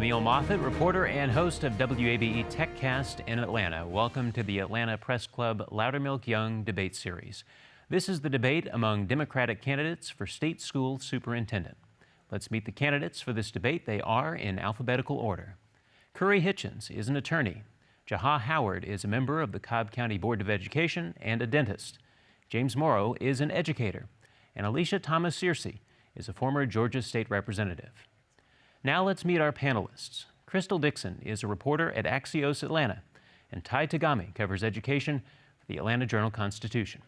Neil Moffett, reporter and host of WABE TechCast in Atlanta. Welcome to the Atlanta Press Club Loudermilk Young Debate Series. This is the debate among Democratic candidates for state school superintendent. Let's meet the candidates for this debate. They are in alphabetical order. Currey Hitchens is an attorney. Jaha Howard is a member of the Cobb County Board of Education and a dentist. James Morrow is an educator. And Alisha Searcy is a former Georgia state representative. Now let's meet our panelists. Crystal Dixon is a reporter at Axios Atlanta, and Ty Tagami covers education for the Atlanta Journal-Constitution.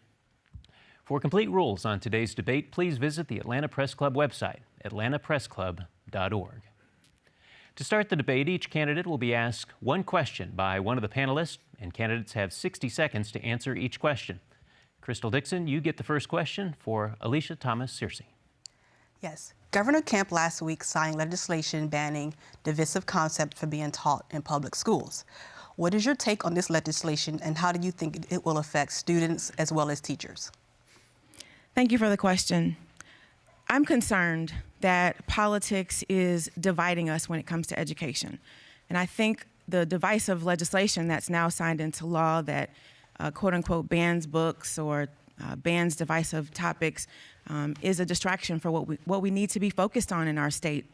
For complete rules on today's debate, please visit the Atlanta Press Club website, atlantapressclub.org. To start the debate, each candidate will be asked one question by one of the panelists, and candidates have 60 seconds to answer each question. Crystal Dixon, you get the first question for Alisha Searcy. Yes. Governor Kemp last week signed legislation banning divisive concepts from being taught in public schools. What is your take on this legislation, and how do you think it will affect students as well as teachers? Thank you for the question. I'm concerned that politics is dividing us when it comes to education. And I think the divisive legislation that's now signed into law that quote unquote bans books or bans divisive topics is a distraction for what we need to be focused on in our state.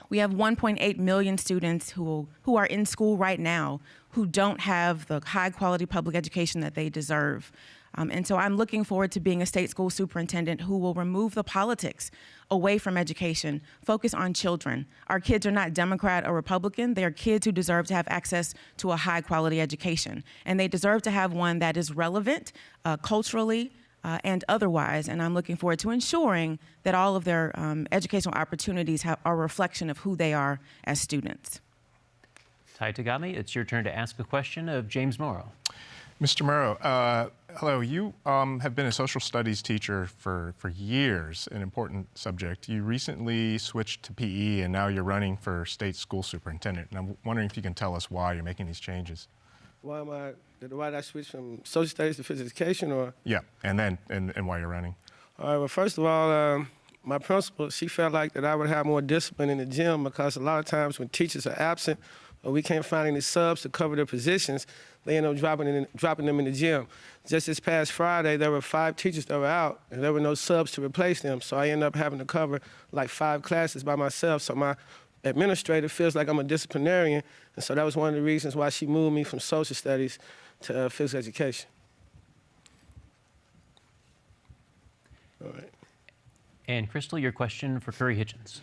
We have 1.8 million students who are in school right now who don't have the high quality public education that they deserve. And so I'm looking forward to being a state school superintendent who will remove the politics away from education, focus on children. Our kids are not Democrat or Republican. They are kids who deserve to have access to a high quality education. And they deserve to have one that is relevant culturally and otherwise. And I'm looking forward to ensuring that all of their educational opportunities are a reflection of who they are as students. Ty Tagami, it's your turn to ask a question of James Morrow. Mr. Morrow, hello. You have been a social studies teacher for years, an important subject. You recently switched to PE, and now you're running for state school superintendent. And I'm wondering if you can tell us why you're making these changes. Why did I switch from social studies to physical education, or? Yeah, and why you're running. All right, well, first of all, my principal, she felt like that I would have more discipline in the gym, because a lot of times when teachers are absent or we can't find any subs to cover their positions, they end up dropping them in the gym. Just this past Friday, there were 5 teachers that were out, and there were no subs to replace them, so I ended up having to cover like 5 classes by myself. So my administrator feels like I'm a disciplinarian, and so that was one of the reasons why she moved me from social studies to physical education. All right. And Crystal, your question for Currey Hitchens.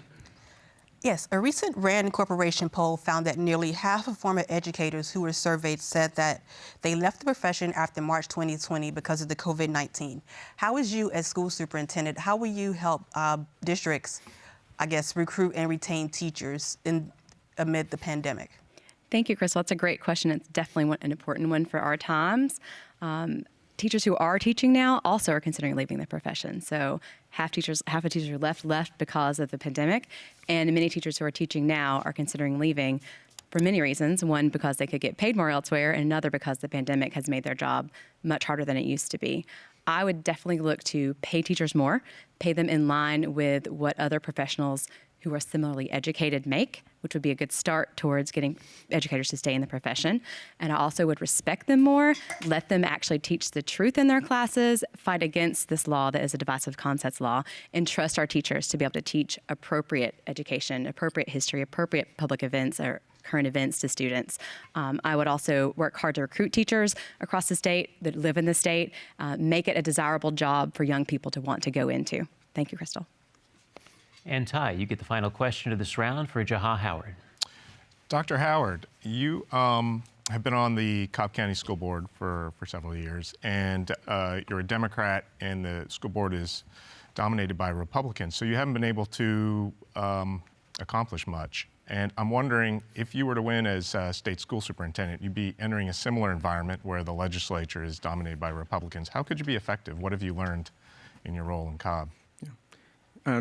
Yes, a recent RAND Corporation poll found that nearly half of former educators who were surveyed said that they left the profession after March 2020 because of the COVID-19. How is you, as school superintendent, how will you help districts, I guess, recruit and retain teachers amid the pandemic? Thank you, Crystal. That's a great question. It's definitely an important one for our times. Teachers who are teaching now also are considering leaving the profession. So half of teachers left because of the pandemic, and many teachers who are teaching now are considering leaving for many reasons. One, because they could get paid more elsewhere, and another because the pandemic has made their job much harder than it used to be. I would definitely look to pay teachers more, pay them in line with what other professionals who are similarly educated make, which would be a good start towards getting educators to stay in the profession. And I also would respect them more, let them actually teach the truth in their classes, fight against this law that is a divisive concepts law, and trust our teachers to be able to teach appropriate education, appropriate history, appropriate public events or current events to students. I would also work hard to recruit teachers across the state that live in the state, make it a desirable job for young people to want to go into. Thank you, Crystal. And Ty, you get the final question of this round for Jaha Howard. Dr. Howard, you have been on the Cobb County School Board for several years, and you're a Democrat, and the school board is dominated by Republicans, so you haven't been able to accomplish much. And I'm wondering, if you were to win as state school superintendent, you'd be entering a similar environment where the legislature is dominated by Republicans. How could you be effective? What have you learned in your role in Cobb?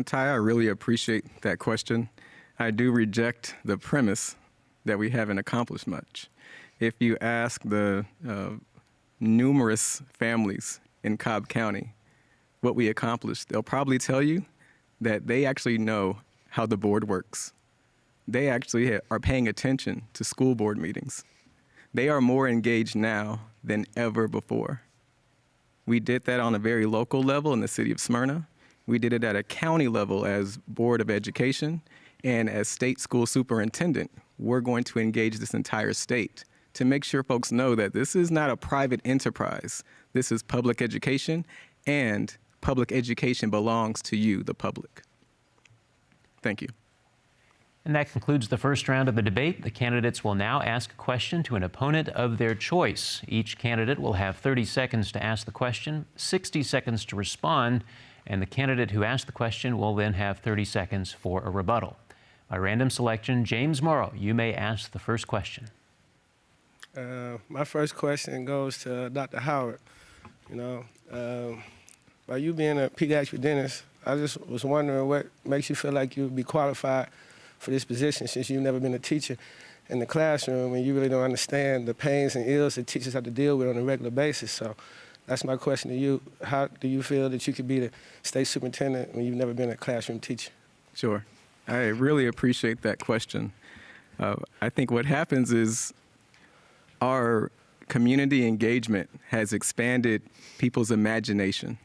Ty, I really appreciate that question. I do reject the premise that we haven't accomplished much. If you ask the numerous families in Cobb County what we accomplished, they'll probably tell you that they actually know how the board works. they actually are paying attention to school board meetings. They are more engaged now than ever before. We did that on a very local level in the city of Smyrna. We did it at a county level as Board of Education, and as state school superintendent, we're going to engage this entire state to make sure folks know that this is not a private enterprise. This is public education, and public education belongs to you, the public. Thank you. And that concludes the first round of the debate. The candidates will now ask a question to an opponent of their choice. Each candidate will have 30 seconds to ask the question, 60 seconds to respond, and the candidate who asked the question will then have 30 seconds for a rebuttal. By random selection, James Morrow, you may ask the first question. My first question goes to Dr. Howard. By you being a pediatric dentist, I just was wondering what makes you feel like you would be qualified for this position, since you've never been a teacher in the classroom and you really don't understand the pains and ills that teachers have to deal with on a regular basis. So that's my question to you. How do you feel that you could be the state superintendent when you've never been a classroom teacher? Sure. I really appreciate that question. I think what happens is our community engagement has expanded people's imagination.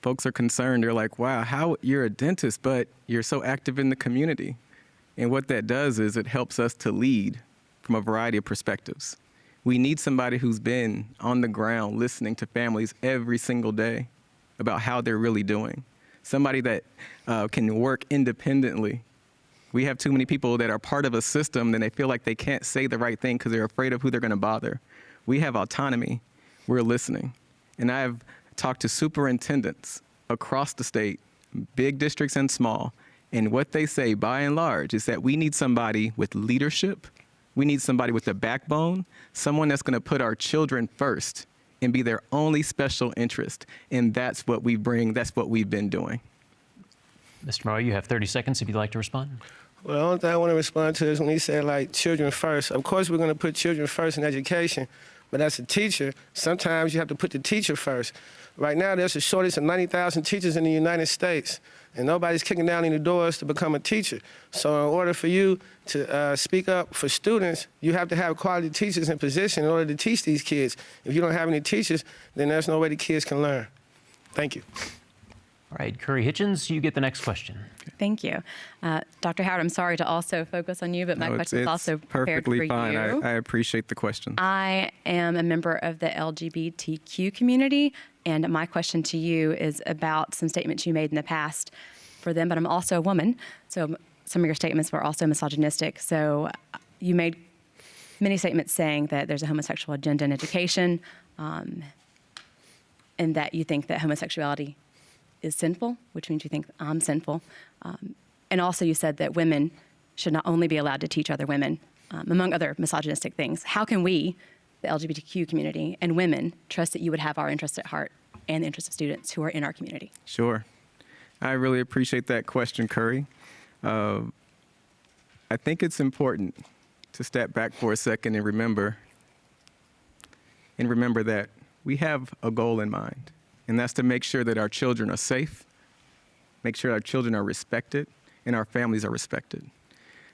Folks are concerned. They're like, wow, how you're a dentist, but you're so active in the community. And what that does is it helps us to lead from a variety of perspectives. We need somebody who's been on the ground listening to families every single day about how they're really doing. Somebody that can work independently. We have too many people that are part of a system and they feel like they can't say the right thing because they're afraid of who they're going to bother. We have autonomy. We're listening. And I've talked to superintendents across the state, big districts and small, and what they say by and large is that we need somebody with leadership. We need somebody with a backbone, someone that's going to put our children first and be their only special interest. And that's what we bring. That's what we've been doing. Mr. Morrow, you have 30 seconds if you'd like to respond. Well, the only thing I want to respond to is when he said, like, children first. Of course, we're going to put children first in education, but as a teacher, sometimes you have to put the teacher first. Right now, there's a shortage of 90,000 teachers in the United States, and nobody's kicking down any doors to become a teacher. So in order for you to speak up for students, you have to have quality teachers in position in order to teach these kids. If you don't have any teachers, then there's no way the kids can learn. Thank you. All right, Currey Hitchens, you get the next question. Thank you. Dr. Howard, I'm sorry to also focus on you, but my question is also perfectly prepared for fine. you. I appreciate the question. I am a member of the LGBTQ community, and my question to you is about some statements you made in the past for them, but I'm also a woman, so some of your statements were also misogynistic. So you made many statements saying that there's a homosexual agenda in education, and that you think that homosexuality is sinful, which means you think I'm sinful. And also you said that women should not only be allowed to teach other women, among other misogynistic things. How can we, the LGBTQ community and women, trust that you would have our interests at heart and the interests of students who are in our community? Sure. I really appreciate that question, Curry. I think it's important to step back for a second and remember that we have a goal in mind. And that's to make sure that our children are safe, make sure our children are respected, and our families are respected.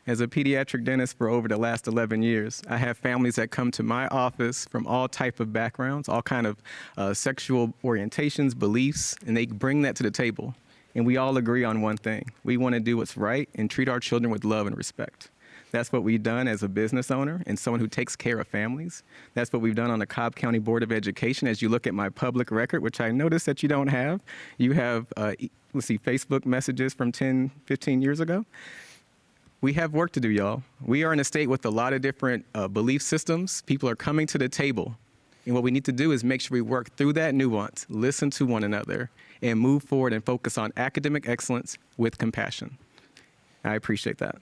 As a pediatric dentist for over the last 11 years, I have families that come to my office from all type of backgrounds, all kind of sexual orientations, beliefs, and they bring that to the table. And we all agree on one thing. We want to do what's right and treat our children with love and respect. That's what we've done as a business owner and someone who takes care of families. That's what we've done on the Cobb County Board of Education. As you look at my public record, which I noticed that you don't have, you have, Facebook messages from 10, 15 years ago. We have work to do, y'all. We are in a state with a lot of different belief systems. People are coming to the table. And what we need to do is make sure we work through that nuance, listen to one another, and move forward and focus on academic excellence with compassion. I appreciate that.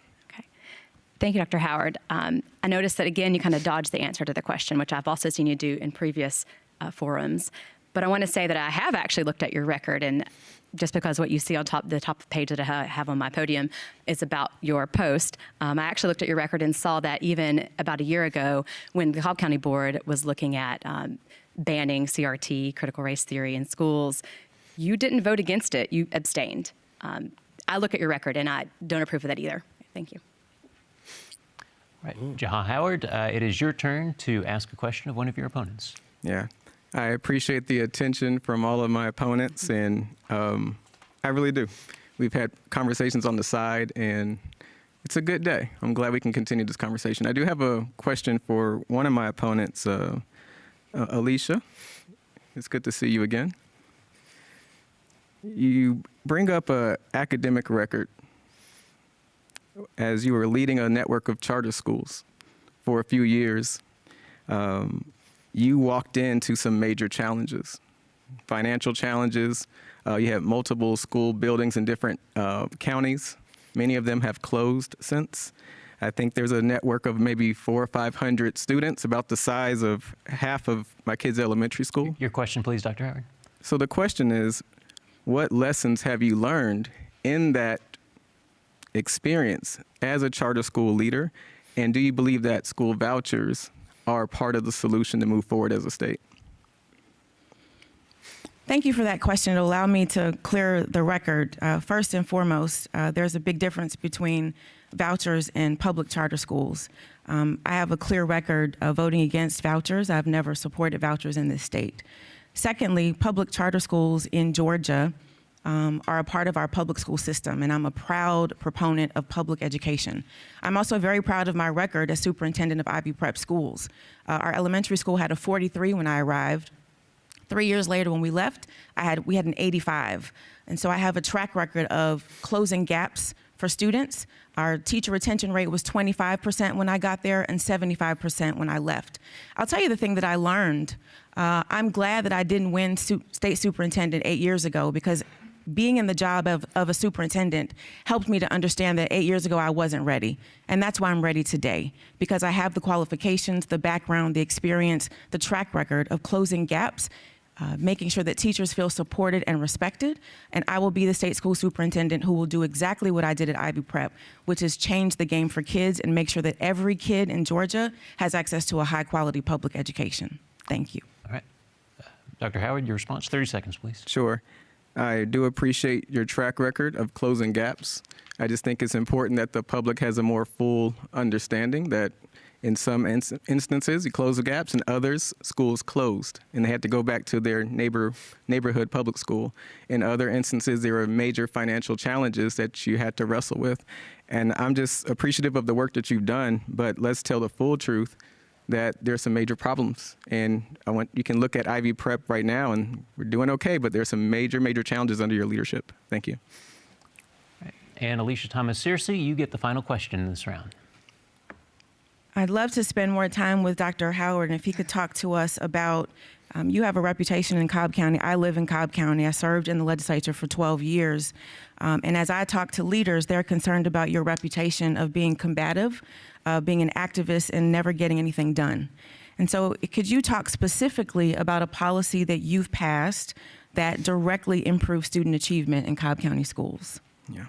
Thank you, Dr. Howard. I noticed that, again, you kind of dodged the answer to the question, which I've also seen you do in previous forums. But I want to say that I have actually looked at your record, and just because what you see on the top page that I have on my podium is about your post, I actually looked at your record and saw that even about a year ago, when the Cobb County Board was looking at banning CRT, critical race theory, in schools, you didn't vote against it. You abstained. I look at your record, and I don't approve of that either. Thank you. Right. Jaha Howard, it is your turn to ask a question of one of your opponents. Yeah, I appreciate the attention from all of my opponents, and I really do. We've had conversations on the side, and it's a good day. I'm glad we can continue this conversation. I do have a question for one of my opponents, Alisha. It's good to see you again. You bring up an academic record as you were leading a network of charter schools for a few years. You walked into some major challenges, financial challenges. You have multiple school buildings in different counties. Many of them have closed since. I think there's a network of maybe 400 or 500 students, about the size of half of my kids' elementary school. Your question, please, Dr. Howard. So the question is, what lessons have you learned in that experience as a charter school leader? And do you believe that school vouchers are part of the solution to move forward as a state? Thank you for that question. It'll allow me to clear the record. First and foremost, there's a big difference between vouchers and public charter schools. I have a clear record of voting against vouchers. I've never supported vouchers in this state. Secondly, public charter schools in Georgia are a part of our public school system, and I'm a proud proponent of public education. I'm also very proud of my record as superintendent of Ivy Prep schools. Our elementary school had a 43 when I arrived. 3 years later, when we left, we had an 85. And so I have a track record of closing gaps for students. Our teacher retention rate was 25% when I got there and 75% when I left. I'll tell you the thing that I learned. I'm glad that I didn't win state superintendent 8 years ago, because being in the job of a superintendent helped me to understand that 8 years ago I wasn't ready. And that's why I'm ready today, because I have the qualifications, the background, the experience, the track record of closing gaps, making sure that teachers feel supported and respected. And I will be the state school superintendent who will do exactly what I did at Ivy Prep, which is change the game for kids and make sure that every kid in Georgia has access to a high quality public education. Thank you. All right. Dr. Howard, your response, 30 seconds, please. Sure. I do appreciate your track record of closing gaps. I just think it's important that the public has a more full understanding that in some instances, you close the gaps, and others, schools closed, and they had to go back to their neighborhood public school. In other instances, there were major financial challenges that you had to wrestle with. And I'm just appreciative of the work that you've done, but let's tell the full truth that there's some major problems. And you can look at Ivy Prep right now, and we're doing okay, but there's some major, major challenges under your leadership. Thank you. Right. And Alisha Thomas Searcy, you get the final question in this round. I'd love to spend more time with Dr. Howard, and if he could talk to us about, you have a reputation in Cobb County. I live in Cobb County. I served in the legislature for 12 years. And as I talk to leaders, they're concerned about your reputation of being combative, being an activist, and never getting anything done. And so could you talk specifically about a policy that you've passed that directly improves student achievement in Cobb County schools? Yeah.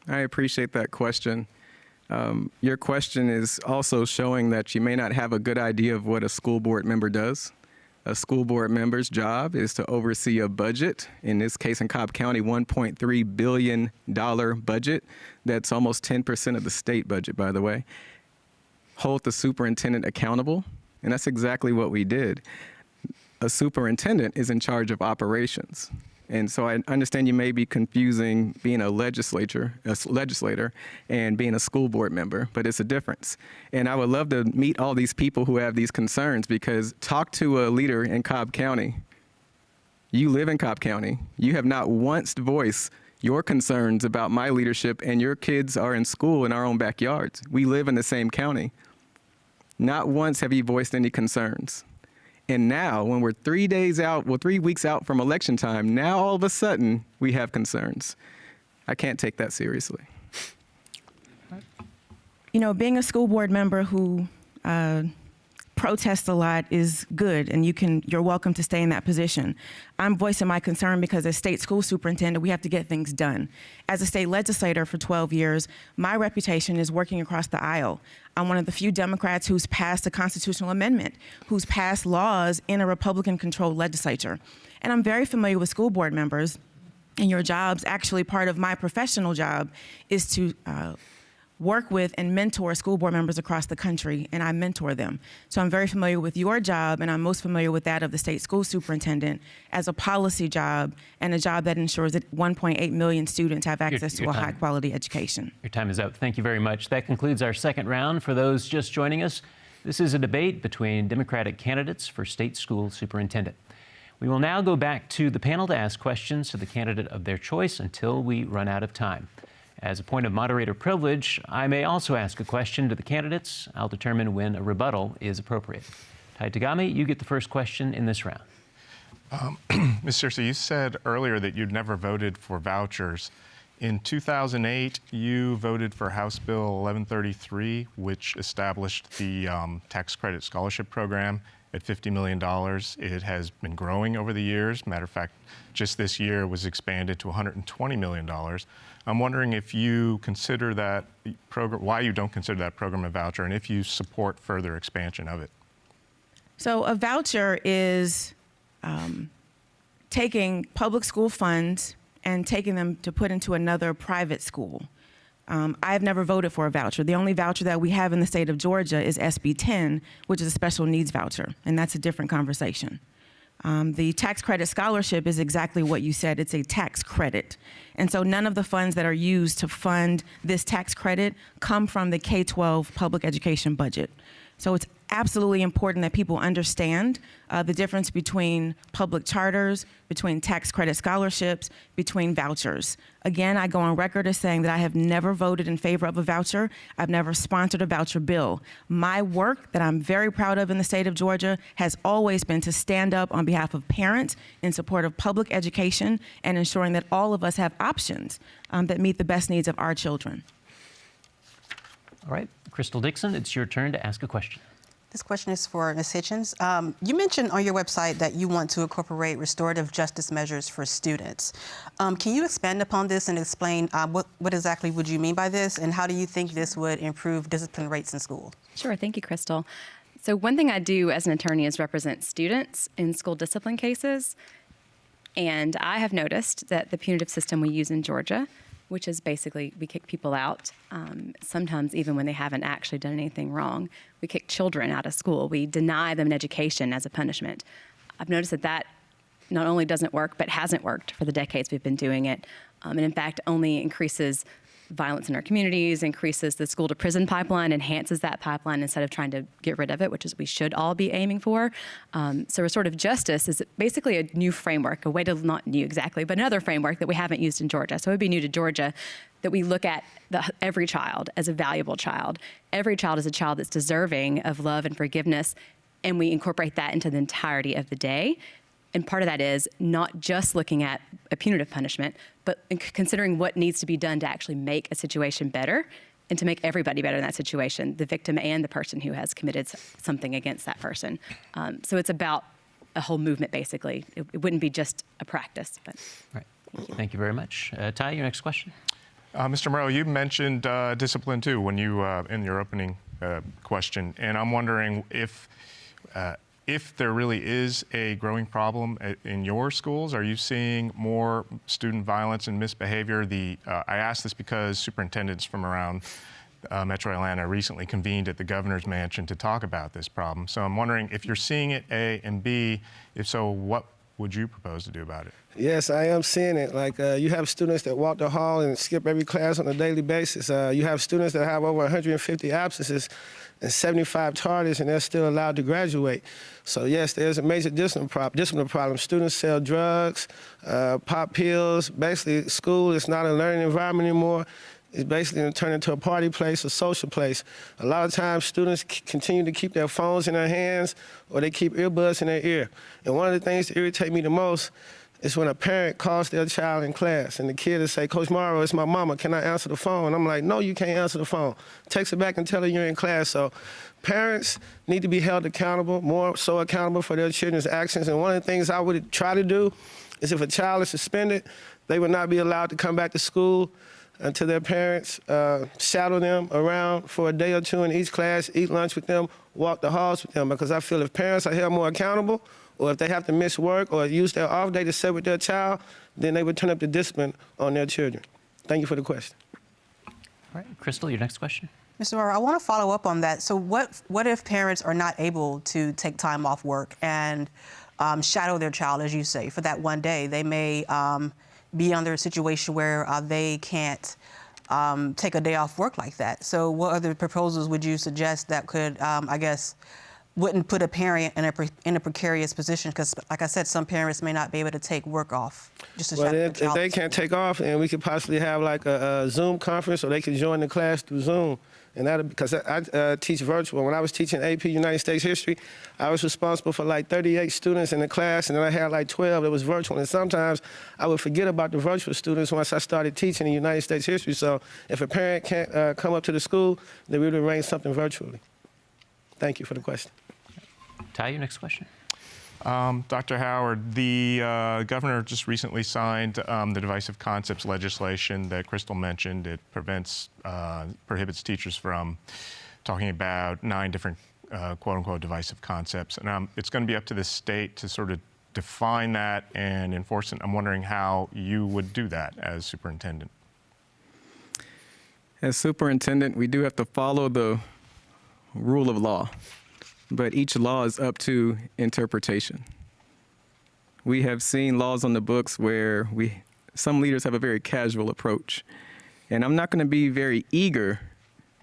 I appreciate that question. Your question is also showing that you may not have a good idea of what a school board member does. A school board member's job is to oversee a budget, in this case in Cobb County, $1.3 billion budget. That's almost 10% of the state budget, by the way. Hold the superintendent accountable, and that's exactly what we did. A superintendent is in charge of operations. And so I understand you may be confusing being a legislator and being a school board member, but it's a difference. And I would love to meet all these people who have these concerns, because talk to a leader in Cobb County. You live in Cobb County. You have not once voiced your concerns about my leadership, and your kids are in school in our own backyards. We live in the same county. Not once have you voiced any concerns. And now, when we're 3 weeks out from election time, now all of a sudden we have concerns. I can't take that seriously. You know, being a school board member who protests a lot is good, and you're welcome to stay in that position. I'm voicing my concern because as state school superintendent, we have to get things done. As a state legislator for 12 years, my reputation is working across the aisle. I'm one of the few Democrats who's passed a constitutional amendment, who's passed laws in a Republican-controlled legislature. And I'm very familiar with school board members in your jobs. Actually, part of my professional job is to work with and mentor school board members across the country, and I mentor them. So I'm very familiar with your job, and I'm most familiar with that of the state school superintendent as a policy job and a job that ensures that 1.8 million students have access to a high-quality education. Your time is up. Thank you very much. That concludes our second round. For those just joining us, this is a debate between Democratic candidates for state school superintendent. We will now go back to the panel to ask questions to the candidate of their choice until we run out of time. As a point of moderator privilege, I may also ask a question to the candidates. I'll determine when a rebuttal is appropriate. Tai Tagami, you get the first question in this round. Ms. Searcy, you said earlier that you'd never voted for vouchers. In 2008, you voted for House Bill 1133, which established the tax credit scholarship program at $50 million. It has been growing over the years. Matter of fact, just this year it was expanded to $120 million. I'm wondering if you consider that program, why you don't consider that program a voucher, and if you support further expansion of it. So a voucher is taking public school funds and taking them to put into another private school. I've never voted for a voucher. The only voucher that we have in the state of Georgia is SB 10, which is a special needs voucher, and that's a different conversation. The tax credit scholarship is exactly what you said. It's a tax credit. And so none of the funds that are used to fund this tax credit come from the K-12 public education budget. So it's absolutely important that people understand the difference between public charters, between tax credit scholarships, between vouchers. Again, I go on record as saying that I have never voted in favor of a voucher. I've never sponsored a voucher bill. My work that I'm very proud of in the state of Georgia has always been to stand up on behalf of parents in support of public education and ensuring that all of us have options that meet the best needs of our children. All right, Crystal Dixon, it's your turn to ask a question. This question is for Ms. Hitchens. You mentioned on your website that you want to incorporate restorative justice measures for students. Can you expand upon this and explain what exactly would you mean by this, and how do you think this would improve discipline rates in school? Sure, thank you, Crystal. So one thing I do as an attorney is represent students in school discipline cases, and I have noticed that the punitive system we use in Georgia, which is basically we kick people out, sometimes even when they haven't actually done anything wrong. We kick children out of school. We deny them an education as a punishment. I've noticed that that not only doesn't work, but hasn't worked for the decades we've been doing it, and in fact only increases violence in our communities, increases the school to prison pipeline, enhances that pipeline instead of trying to get rid of it, which is what we should all be aiming for. So restorative justice is basically a new framework, a way to, not new exactly, but another framework that we haven't used in Georgia. So it would be new to Georgia, that we look at every child as a valuable child. Every child is a child that's deserving of love and forgiveness, and we incorporate that into the entirety of the day. And part of that is not just looking at a punitive punishment, but considering what needs to be done to actually make a situation better and to make everybody better in that situation, the victim and the person who has committed something against that person. So it's about a whole movement, basically. It wouldn't be just a practice. But. Right. Thank you very much. Tai, your next question. Mr. Morrow, you mentioned discipline too when you in your opening question, and I'm wondering if there really is a growing problem in your schools. Are you seeing more student violence and misbehavior? I ask this because superintendents from around Metro Atlanta recently convened at the governor's mansion to talk about this problem. So I'm wondering if you're seeing it, A, and B, if so, what would you propose to do about it? Yes, I am seeing it. Like you have students that walk the hall and skip every class on a daily basis. You have students that have over 150 absences and 75 tardies, and they're still allowed to graduate. So yes, there's a major discipline problem. Students sell drugs, pop pills. Basically, school is not a learning environment anymore. It's basically turned into a party place, a social place. A lot of times, students continue to keep their phones in their hands, or they keep earbuds in their ear. And one of the things that irritate me the most is when a parent calls their child in class and the kid will say, "Coach Morrow, it's my mama, can I answer the phone?" And I'm like, "No, you can't answer the phone. Text her back and tell her you're in class." So parents need to be held accountable, more so accountable for their children's actions. And one of the things I would try to do is if a child is suspended, they would not be allowed to come back to school until their parents shadow them around for a day or two in each class, eat lunch with them, walk the halls with them. Because I feel if parents are held more accountable, or if they have to miss work or use their off day to sit with their child, then they would turn up the discipline on their children. Thank you for the question. All right, Crystal, your next question. Mr. Morrow, I want to follow up on that. So what if parents are not able to take time off work and shadow their child, as you say, for that one day? They may be under a situation where they can't take a day off work like that. So what other proposals would you suggest that could, I guess, wouldn't put a parent in a precarious position? Because, like I said, some parents may not be able to take work off. Just to shadow their child. If they can't take off, and we could possibly have like a Zoom conference, or they could join the class through Zoom. And that, because I teach virtual. When I was teaching AP United States History, I was responsible for like 38 students in the class, and then I had like 12 that was virtual. And sometimes I would forget about the virtual students once I started teaching in United States History. So if a parent can't come up to the school, then we would arrange something virtually. Thank you for the question. Ty, your next question. Dr. Howard, the governor just recently signed the divisive concepts legislation that Crystal mentioned. It prohibits teachers from talking about 9 different quote-unquote divisive concepts. And it's going to be up to the state to sort of define that and enforce it. I'm wondering how you would do that as superintendent. As superintendent, we do have to follow the rule of law, but each law is up to interpretation. We have seen laws on the books where some leaders have a very casual approach, and I'm not going to be very eager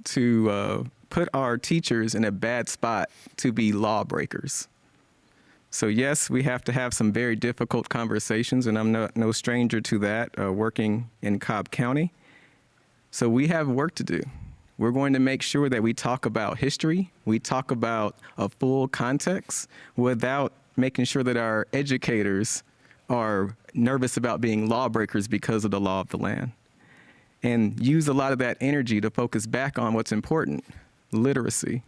to put our teachers in a bad spot to be lawbreakers. So yes, we have to have some very difficult conversations, and I'm no stranger to that, working in Cobb County. So we have work to do. We're going to make sure that we talk about history, we talk about a full context without making sure that our educators are nervous about being lawbreakers because of the law of the land. And use a lot of that energy to focus back on what's important: literacy,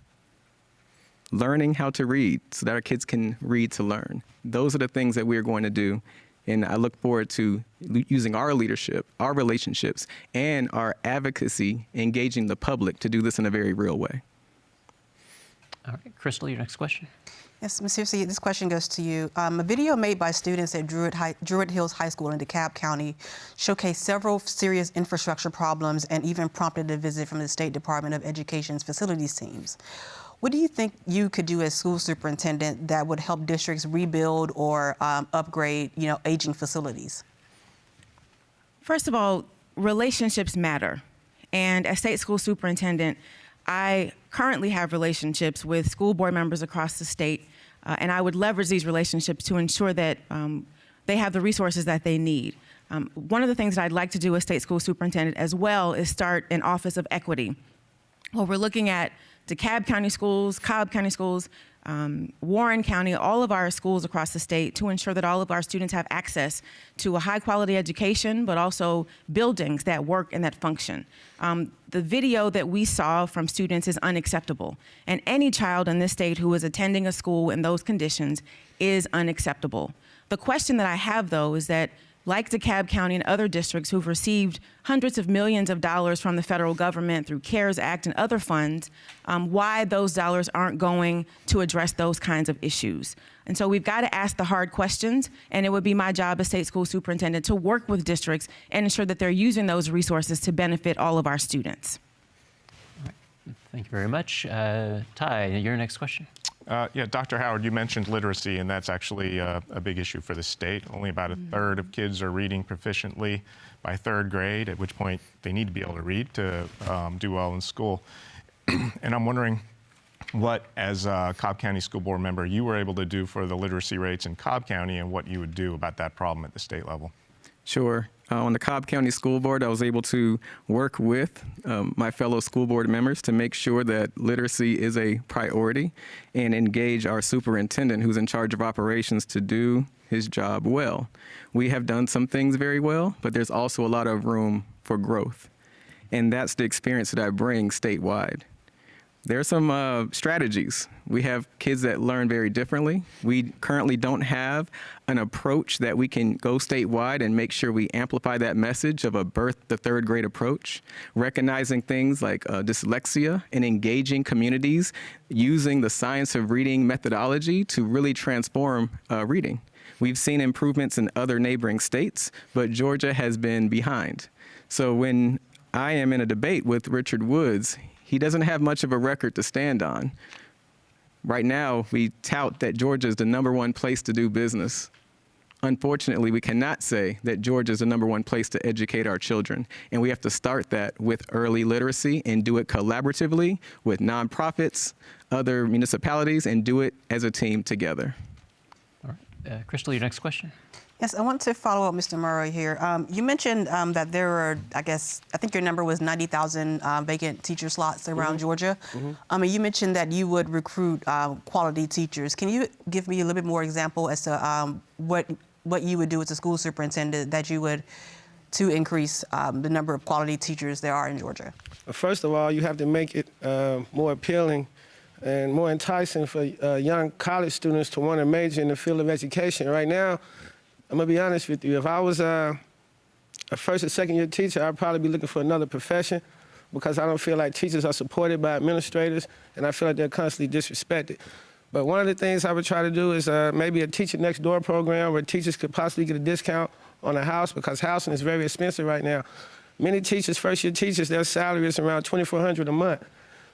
learning how to read so that our kids can read to learn. Those are the things that we're going to do. And I look forward to using our leadership, our relationships, and our advocacy, engaging the public to do this in a very real way. All right, Crystal, your next question. Yes, Ms. Searcy, this question goes to you. A video made by students at Druid Hills High School in DeKalb County showcased several serious infrastructure problems and even prompted a visit from the State Department of Education's facilities teams. What do you think you could do as school superintendent that would help districts rebuild or upgrade, aging facilities? First of all, relationships matter. And as state school superintendent, I currently have relationships with school board members across the state, and I would leverage these relationships to ensure that they have the resources that they need. One of the things that I'd like to do as state school superintendent as well is start an Office of Equity. Well, we're looking at DeKalb County schools, Cobb County schools, Warren County, all of our schools across the state, to ensure that all of our students have access to a high quality education, but also buildings that work and that function. The video that we saw from students is unacceptable. And any child in this state who is attending a school in those conditions is unacceptable. The question that I have, though, is that, like DeKalb County and other districts who've received hundreds of millions of dollars from the federal government through CARES Act and other funds, why those dollars aren't going to address those kinds of issues. And so we've got to ask the hard questions, and it would be my job as state school superintendent to work with districts and ensure that they're using those resources to benefit all of our students. All right. Thank you very much. Ty, your next question. Yeah, Dr. Howard, you mentioned literacy, and that's actually a big issue for the state. Only about a third of kids are reading proficiently by 3rd grade, at which point they need to be able to read to do well in school. And I'm wondering what, as a Cobb County School Board member, you were able to do for the literacy rates in Cobb County, and what you would do about that problem at the state level. Sure. On the Cobb County School Board, I was able to work with my fellow school board members to make sure that literacy is a priority and engage our superintendent, who's in charge of operations, to do his job well. We have done some things very well, but there's also a lot of room for growth. And that's the experience that I bring statewide. There are some strategies. We have kids that learn very differently. We currently don't have an approach that we can go statewide and make sure we amplify that message of a birth to third grade approach, recognizing things like dyslexia and engaging communities using the science of reading methodology to really transform reading. We've seen improvements in other neighboring states, but Georgia has been behind. So when I am in a debate with Richard Woods, he doesn't have much of a record to stand on. Right now, we tout that Georgia is the #1 place to do business. Unfortunately, we cannot say that Georgia is the #1 place to educate our children. And we have to start that with early literacy and do it collaboratively with nonprofits, other municipalities, and do it as a team together. All right. Crystal, your next question. Yes, I want to follow up, Mr. Morrow here. You mentioned that there are, I think your number was 90,000 vacant teacher slots around Georgia. And you mentioned that you would recruit quality teachers. Can you give me a little bit more example as to what you would do as a school superintendent that you would to increase the number of quality teachers there are in Georgia? First of all, you have to make it more appealing and more enticing for young college students to want to major in the field of education. Right now, I'm gonna be honest with you. If I was a first or second year teacher, I'd probably be looking for another profession because I don't feel like teachers are supported by administrators and I feel like they're constantly disrespected. But one of the things I would try to do is maybe a teacher next door program where teachers could possibly get a discount on a house because housing is very expensive right now. Many teachers, first year teachers, their salary is around $2,400 a month.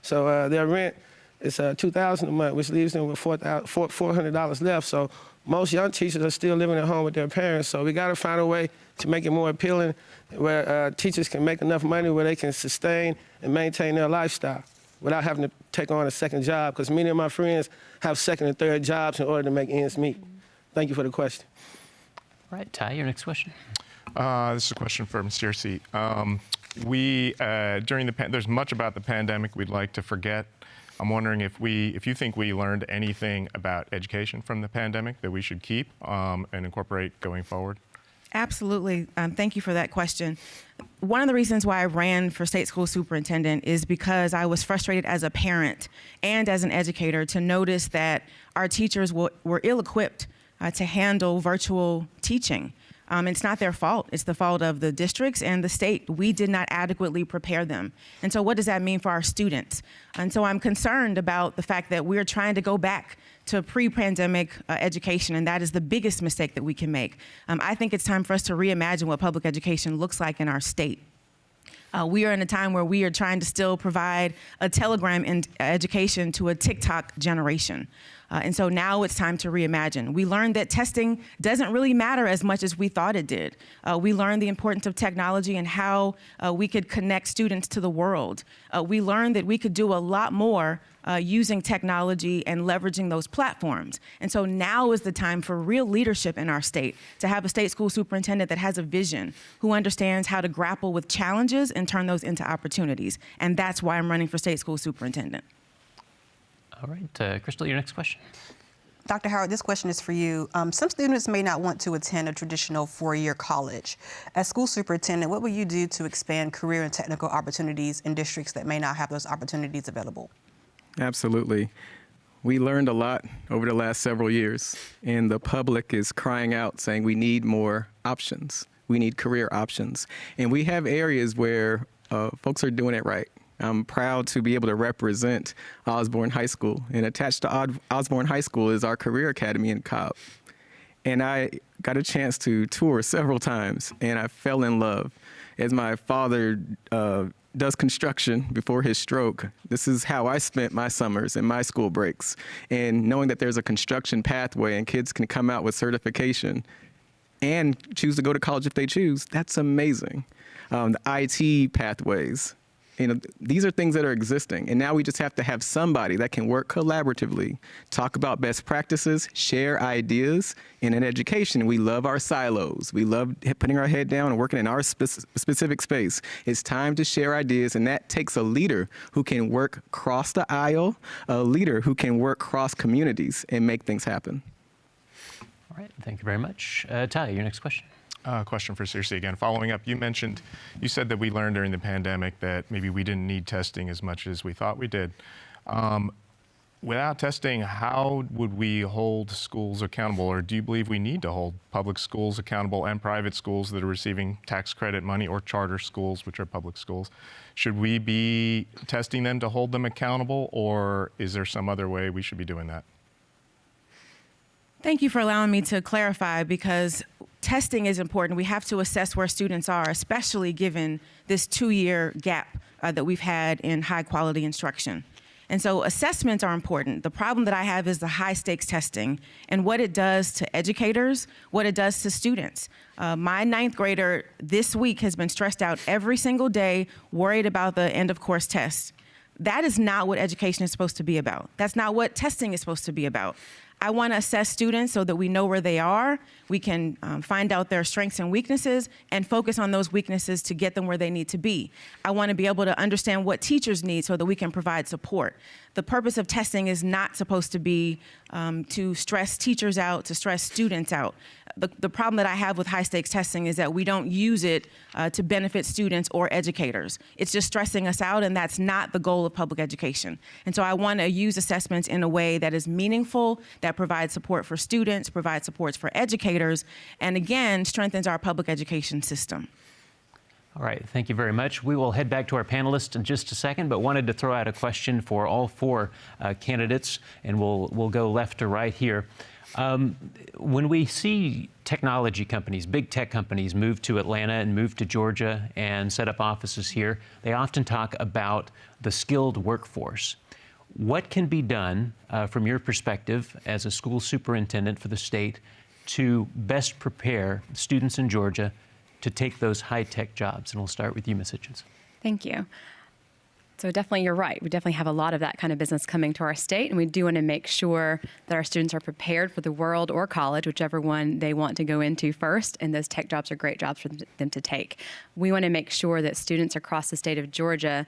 So their rent is $2,000 a month, which leaves them with $400 left. So most young teachers are still living at home with their parents. So we got to find a way to make it more appealing where teachers can make enough money where they can sustain and maintain their lifestyle without having to take on a second job, because many of my friends have second and third jobs in order to make ends meet. Thank you for the question. All right, Ty, your next question. This is a question from Searcy. There's much about the pandemic we'd like to forget. I'm wondering if you think we learned anything about education from the pandemic that we should keep and incorporate going forward. Absolutely. Thank you for that question. One of the reasons why I ran for state school superintendent is because I was frustrated as a parent and as an educator to notice that our teachers were ill-equipped to handle virtual teaching. It's not their fault. It's the fault of the districts and the state. We did not adequately prepare them. And so what does that mean for our students? And so I'm concerned about the fact that we're trying to go back to pre-pandemic education, and that is the biggest mistake that we can make. I think it's time for us to reimagine what public education looks like in our state. We are in a time where we are trying to still provide a telegram in education to a TikTok generation. And so now it's time to reimagine. We learned that testing doesn't really matter as much as we thought it did. We learned the importance of technology and how we could connect students to the world. We learned that we could do a lot more using technology and leveraging those platforms. And so now is the time for real leadership in our state, to have a state school superintendent that has a vision, who understands how to grapple with challenges and turn those into opportunities. And that's why I'm running for state school superintendent. All right, Crystal, your next question. Dr. Howard, this question is for you. Some students may not want to attend a traditional four-year college. As school superintendent, what will you do to expand career and technical opportunities in districts that may not have those opportunities available? Absolutely. We learned a lot over the last several years, and the public is crying out saying we need more options. We need career options. And we have areas where folks are doing it right. I'm proud to be able to represent Osborne High School, and attached to Osborne High School is our Career Academy in Cobb. And I got a chance to tour several times, and I fell in love. As my father does construction before his stroke, this is how I spent my summers and my school breaks. And knowing that there's a construction pathway and kids can come out with certification and choose to go to college if they choose, that's amazing. The IT pathways. These are things that are existing, and now we just have to have somebody that can work collaboratively, talk about best practices, share ideas. And in education, we love our silos. We love putting our head down and working in our specific space. It's time to share ideas, and that takes a leader who can work across the aisle, a leader who can work cross communities and make things happen. All right, thank you very much. Ty, your next question. Question for Searcy again. Following up, you said that we learned during the pandemic that maybe we didn't need testing as much as we thought we did. Without testing, how would we hold schools accountable, or do you believe we need to hold public schools accountable and private schools that are receiving tax credit money, or charter schools, which are public schools? Should we be testing them to hold them accountable, or is there some other way we should be doing that? Thank you for allowing me to clarify, because testing is important. We have to assess where students are, especially given this 2-year gap that we've had in high quality instruction. And so assessments are important. The problem that I have is the high stakes testing and what it does to educators, what it does to students. My 9th grader this week has been stressed out every single day, worried about the end of course test. That is not what education is supposed to be about. That's not what testing is supposed to be about. I want to assess students so that we know where they are. We can find out their strengths and weaknesses and focus on those weaknesses to get them where they need to be. I want to be able to understand what teachers need so that we can provide support. The purpose of testing is not supposed to be to stress teachers out, to stress students out. The problem that I have with high stakes testing is that we don't use it to benefit students or educators. It's just stressing us out, and that's not the goal of public education. And so I want to use assessments in a way that is meaningful, that provides support for students, provides supports for educators, and again, strengthens our public education system. All right, thank you very much. We will head back to our panelists in just a second, but wanted to throw out a question for all 4 candidates, and we'll go left to right here. When we see technology companies, big tech companies, move to Atlanta and move to Georgia and set up offices here, they often talk about the skilled workforce. What can be done from your perspective as a school superintendent for the state to best prepare students in Georgia to take those high-tech jobs? And we'll start with you, Ms. Hitchens. Thank you. So definitely, you're right. We definitely have a lot of that kind of business coming to our state, and we do want to make sure that our students are prepared for the world or college, whichever one they want to go into first, and those tech jobs are great jobs for them to take. We want to make sure that students across the state of Georgia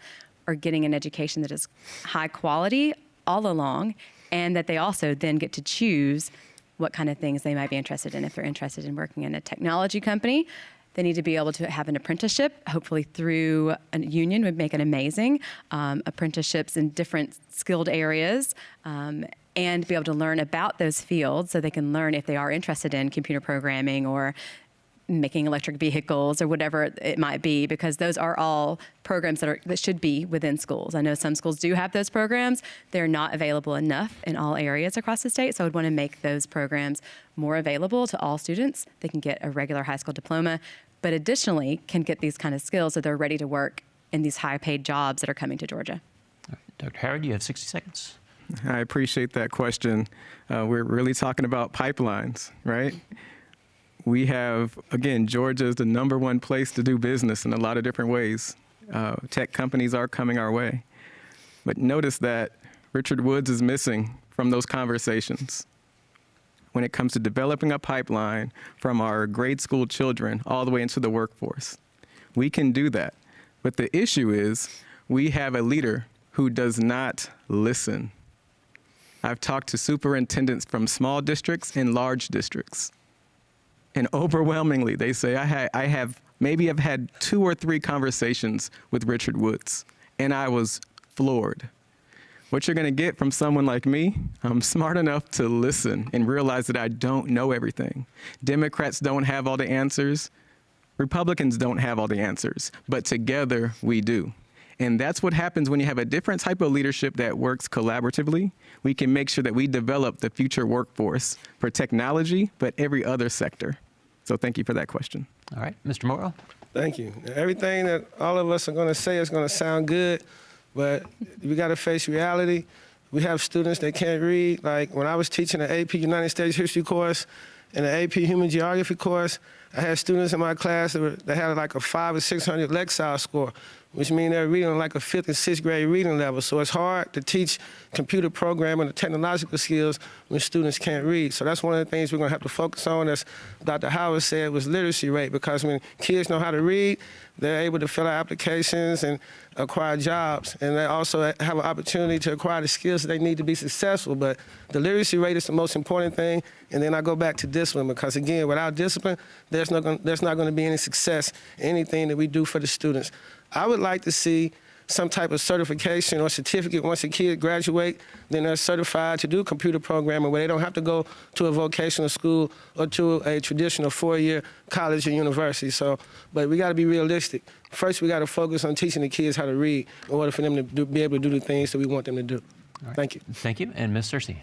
are getting an education that is high quality all along, and that they also then get to choose what kind of things they might be interested in. If they're interested in working in a technology company, they need to be able to have an apprenticeship, hopefully through a union would make it amazing, apprenticeships in different skilled areas, and be able to learn about those fields so they can learn if they are interested in computer programming or making electric vehicles or whatever it might be, because those are all programs that should be within schools. I know some schools do have those programs. They're not available enough in all areas across the state, so I would want to make those programs more available to all students. They can get a regular high school diploma, but additionally can get these kind of skills so they're ready to work in these high-paid jobs that are coming to Georgia. Dr. Howard, you have 60 seconds. I appreciate that question. We're really talking about pipelines, right? We have, again, Georgia is the #1 place to do business in a lot of different ways. Tech companies are coming our way. But notice that Richard Woods is missing from those conversations when it comes to developing a pipeline from our grade school children all the way into the workforce. We can do that. But the issue is we have a leader who does not listen. I've talked to superintendents from small districts and large districts. And overwhelmingly, they say, I have had 2 or 3 conversations with Richard Woods, and I was floored. What you're going to get from someone like me, I'm smart enough to listen and realize that I don't know everything. Democrats don't have all the answers. Republicans don't have all the answers, but together we do. And that's what happens when you have a different type of leadership that works collaboratively. We can make sure that we develop the future workforce for technology, but every other sector. So thank you for that question. All right, Mr. Morrow. Thank you. Everything that all of us are going to say is going to sound good, but we got to face reality. We have students that can't read. Like when I was teaching an AP United States History course and an AP Human Geography course, I had students in my class that had like a 500 or 600 Lexile score, which means they're reading like a 5th and 6th grade reading level. So it's hard to teach computer programming and technological skills when students can't read. So that's one of the things we're going to have to focus on, as Dr. Howard said, was literacy rate, because when kids know how to read, they're able to fill out applications and acquire jobs. And they also have an opportunity to acquire the skills that they need to be successful. But the literacy rate is the most important thing. And then I go back to discipline, because again, without discipline, there's not going to be any success in anything that we do for the students. I would like to see some type of certification or certificate. Once a kid graduate, then they're certified to do computer programming where they don't have to go to a vocational school or to a traditional 4-year college or university. So, but we got to be realistic. First, we got to focus on teaching the kids how to read in order for them to be able to do the things that we want them to do. Right. Thank you. Thank you. And Ms. Searcy.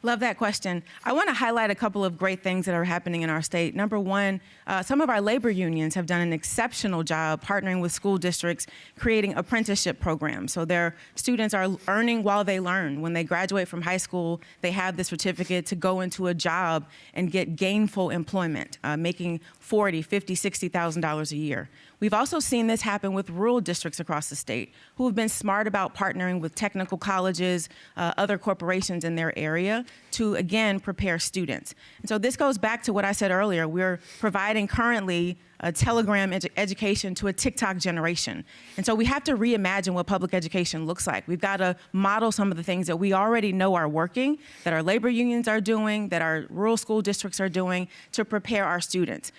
Love that question. I want to highlight a couple of great things that are happening in our state. Number one, some of our labor unions have done an exceptional job partnering with school districts, creating apprenticeship programs. So their students are earning while they learn. When they graduate from high school, they have the certificate to go into a job and get gainful employment, making $40,000, $50,000, $60,000 a year. We've also seen this happen with rural districts across the state who have been smart about partnering with technical colleges, other corporations in their area to, again, prepare students. And so this goes back to what I said earlier. We're providing currently a Telegram education to a TikTok generation. And so we have to reimagine what public education looks like. We've got to model some of the things that we already know are working, that our labor unions are doing, that our rural school districts are doing to prepare our students.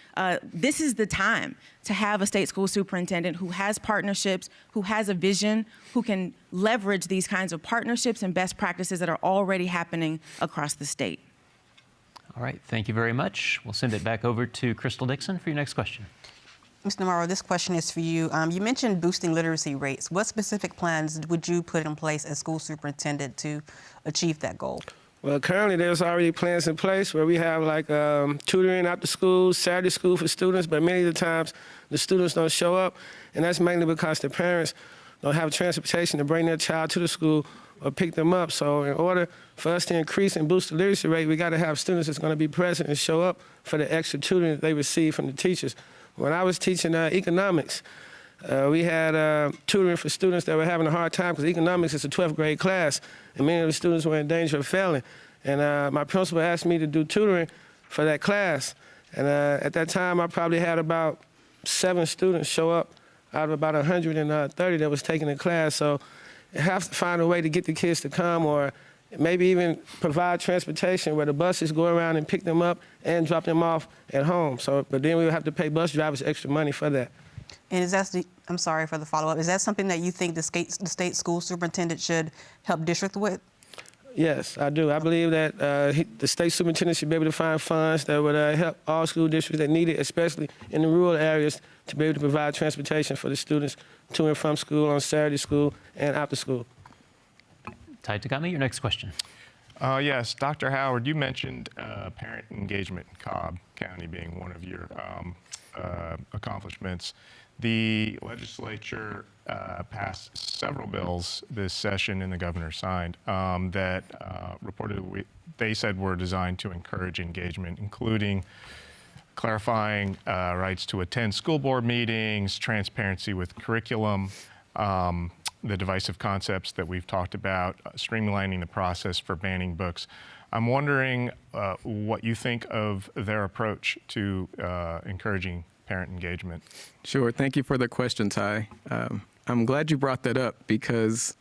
This is the time to have a state school superintendent who has partnerships, who has a vision, who can leverage these kinds of partnerships and best practices that are already happening across the state. All right, thank you very much. We'll send it back over to Crystal Dixon for your next question. Mr. Morrow, this question is for you. You mentioned boosting literacy rates. What specific plans would you put in place as school superintendent to achieve that goal? Well, currently there's already plans in place where we have like tutoring after school, Saturday school for students, but many of the times the students don't show up, and that's mainly because the parents don't have transportation to bring their child to the school or pick them up. So in order for us to increase and boost the literacy rate, we got to have students that's going to be present and show up for the extra tutoring that they receive from the teachers. When I was teaching economics, we had tutoring for students that were having a hard time because economics is a 12th grade class, and many of the students were in danger of failing. And my principal asked me to do tutoring for that class. And at that time, I probably had about 7 students show up out of about 130 that was taking the class. So you have to find a way to get the kids to come, or maybe even provide transportation where the buses go around and pick them up and drop them off at home. So, but then we would have to pay bus drivers extra money for that. And is that, I'm sorry for the follow-up, is that something that you think the state school superintendent should help district with? Yes, I do. I believe that the state superintendent should be able to find funds that would help all school districts that need it, especially in the rural areas, to be able to provide transportation for the students to and from school, on Saturday school, and after school. Ty Tagami, your next question. Yes, Dr. Howard, you mentioned parent engagement in Cobb County being one of your accomplishments. The legislature passed several bills this session, and the governor signed, that reportedly they said were designed to encourage engagement, including clarifying rights to attend school board meetings, transparency with curriculum, the divisive concepts that we've talked about, streamlining the process for banning books. I'm wondering what you think of their approach to encouraging parent engagement. Sure. Thank you for the question, Ty. I'm glad you brought that up because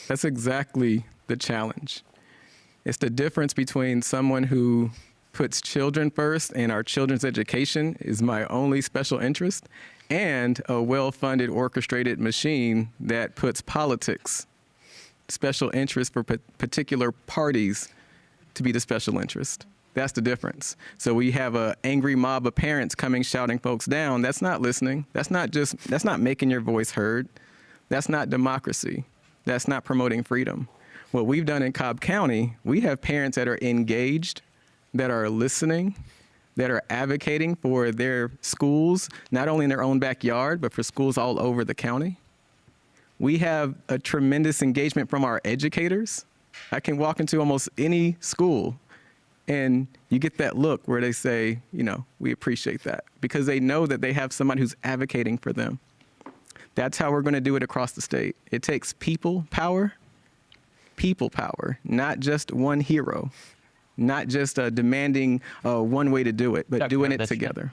that's exactly the challenge. It's the difference between someone who puts children first and our children's education is my only special interest, and a well-funded, orchestrated machine that puts politics, special interest for particular parties to be the special interest. That's the difference. So we have an angry mob of parents coming, shouting folks down. That's not listening. That's not making your voice heard. That's not democracy. That's not promoting freedom. What we've done in Cobb County, we have parents that are engaged, that are listening, that are advocating for their schools, not only in their own backyard, but for schools all over the county. We have a tremendous engagement from our educators. I can walk into almost any school and you get that look where they say, you know, we appreciate that, because they know that they have somebody who's advocating for them. That's how we're going to do it across the state. It takes people power, not just one hero, not just demanding one way to do it, but Dr. doing it Howard, together.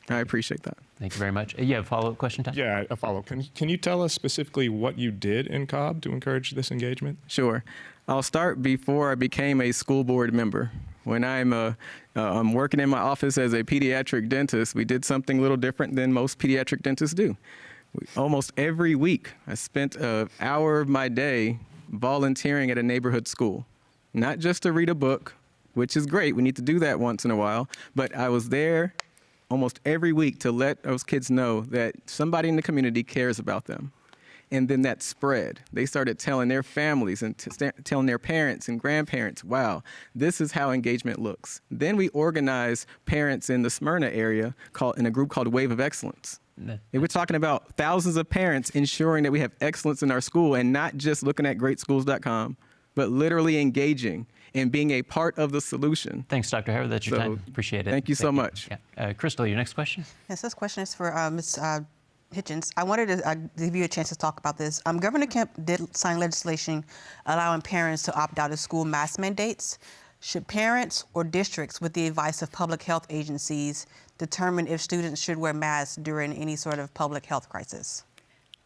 I appreciate that. Thank you very much. You have a follow-up question, Ty? Yeah, a follow-up. Can you tell us specifically what you did in Cobb to encourage this engagement? Sure. I'll start before I became a school board member. When I'm working in my office as a pediatric dentist, we did something a little different than most pediatric dentists do. Almost every week, I spent an hour of my day volunteering at a neighborhood school, not just to read a book, which is great. We need to do that once in a while. But I was there almost every week to let those kids know that somebody in the community cares about them. And then that spread. They started telling their families and telling their parents and grandparents, wow, this is how engagement looks. Then we organized parents in the Smyrna area in a group called Wave of Excellence. And we're talking about thousands of parents ensuring that we have excellence in our school and not just looking at greatschools.com, but literally engaging and being a part of the solution. Thanks, Dr. Howard. That's your time. Appreciate it. Thank you so much. Yeah. Crystal, your next question? Yes, this question is for Ms. Hitchens. I wanted to give you a chance to talk about this. Governor Kemp did sign legislation allowing parents to opt out of school mask mandates. Should parents or districts, with the advice of public health agencies, determine if students should wear masks during any sort of public health crisis?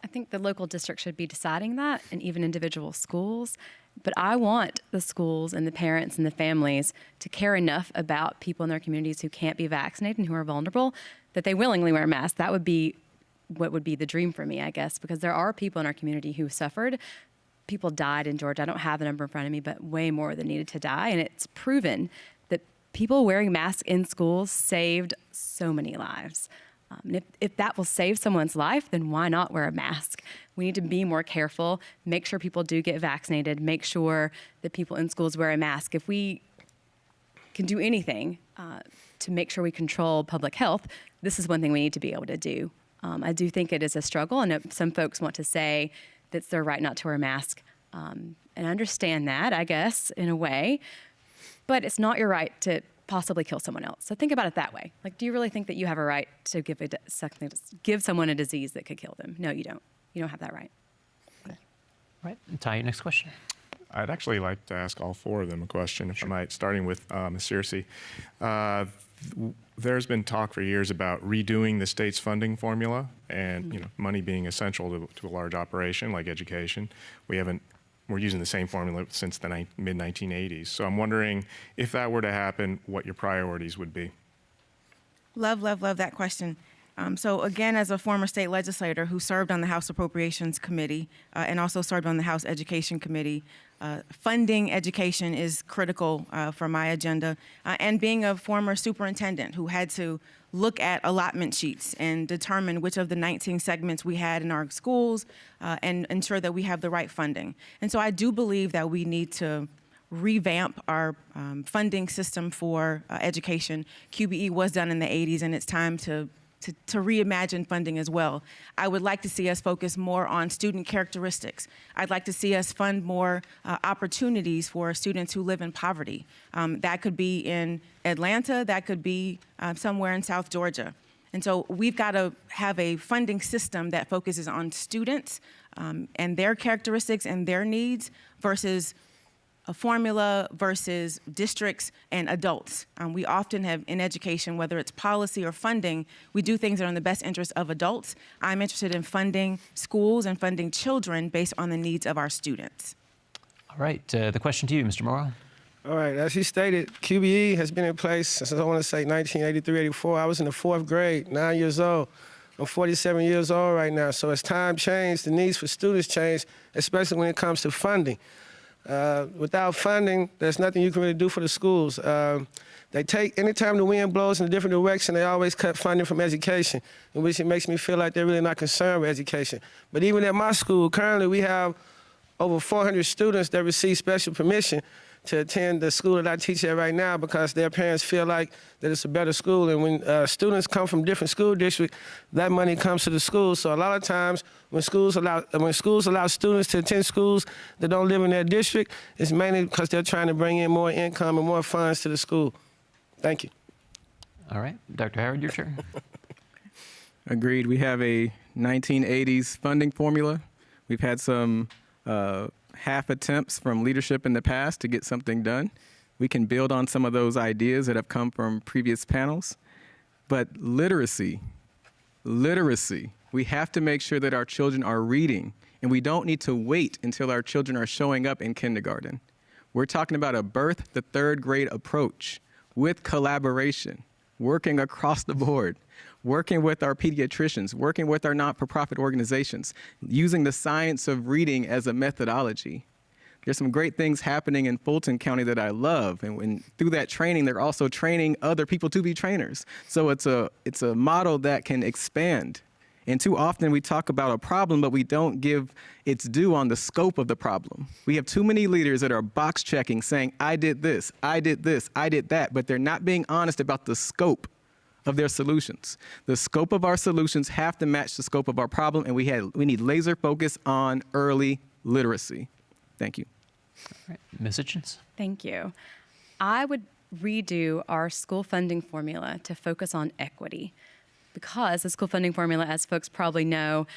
I think the local district should be deciding that, and even individual schools. But I want the schools and the parents and the families to care enough about people in their communities who can't be vaccinated and who are vulnerable that they willingly wear masks. That would be what would be the dream for me, I guess, because there are people in our community who suffered. People died in Georgia. I don't have the number in front of me, but way more than needed to die. And it's proven that people wearing masks in schools saved so many lives. And if that will save someone's life, then why not wear a mask? We need to be more careful, make sure people do get vaccinated, make sure that people in schools wear a mask. If we can do anything to make sure we control public health, this is one thing we need to be able to do. I do think it is a struggle, and some folks want to say that it's their right not to wear a mask. And I understand that, I guess, in a way, but it's not your right to possibly kill someone else. So think about it that way. Like, do you really think that you have a right to give someone a disease that could kill them? No, you don't. You don't have that right. Okay. All right, Ty, next question. I'd actually like to ask all four of them a question, if I might, starting with Ms. Searcy. There's been talk for years about redoing the state's funding formula and money being essential to a large operation like education. We're using the same formula since the mid-1980s. So I'm wondering if that were to happen, what your priorities would be. Love that question. So again, as a former state legislator who served on the House Appropriations Committee and also served on the House Education Committee, funding education is critical for my agenda. And being a former superintendent who had to look at allotment sheets and determine which of the 19 segments we had in our schools and ensure that we have the right funding. And so I do believe that we need to revamp our funding system for education. QBE was done in the 80s, and it's time to reimagine funding as well. I would like to see us focus more on student characteristics. I'd like to see us fund more opportunities for students who live in poverty. That could be in Atlanta, that could be somewhere in South Georgia. And so we've got to have a funding system that focuses on students and their characteristics and their needs versus a formula versus districts and adults. We often have in education, whether it's policy or funding, we do things that are in the best interest of adults. I'm interested in funding schools and funding children based on the needs of our students. All right, the question to you, Mr. Morrow. All right, as he stated, QBE has been in place since, I want to say, 1983, 84. I was in the 4th grade, 9 years old. I'm 47 years old right now. So as time changed, the needs for students changed, especially when it comes to funding. Without funding, there's nothing you can really do for the schools. Anytime the wind blows in a different direction, they always cut funding from education, in which it makes me feel like they're really not concerned with education. But even at my school, currently we have over 400 students that receive special permission to attend the school that I teach at right now because their parents feel like that it's a better school. And when students come from different school districts, that money comes to the school. So a lot of times when schools allow students to attend schools that don't live in their district, it's mainly because they're trying to bring in more income and more funds to the school. Thank you. All right, Dr. Howard, your turn. Agreed. We have a 1980s funding formula. We've had some half attempts from leadership in the past to get something done. We can build on some of those ideas that have come from previous panels. But literacy, we have to make sure that our children are reading, and we don't need to wait until our children are showing up in kindergarten. We're talking about a birth to 3rd grade approach with collaboration, working across the board. working with our pediatricians, working with our not-for-profit organizations, using the science of reading as a methodology. There's some great things happening in Fulton County that I love, and through that training, they're also training other people to be trainers. So it's a model that can expand. And too often we talk about a problem, but we don't give its due on the scope of the problem. We have too many leaders that are box checking, saying, I did this, I did this, I did that, but they're not being honest about the scope of their solutions. The scope of our solutions have to match the scope of our problem, and we need laser focus on early literacy. Thank you. All right. Ms. Hitchens? Thank you. I would redo our school funding formula to focus on equity, because the school funding formula, as folks probably know,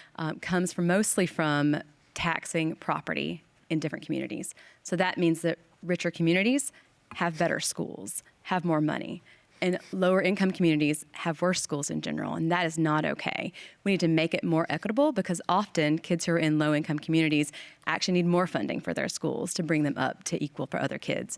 comes mostly from taxing property in different communities. So that means that richer communities have better schools, have more money, and lower income communities have worse schools in general, and that is not okay. We need to make it more equitable, because often kids who are in low income communities actually need more funding for their schools to bring them up to equal for other kids.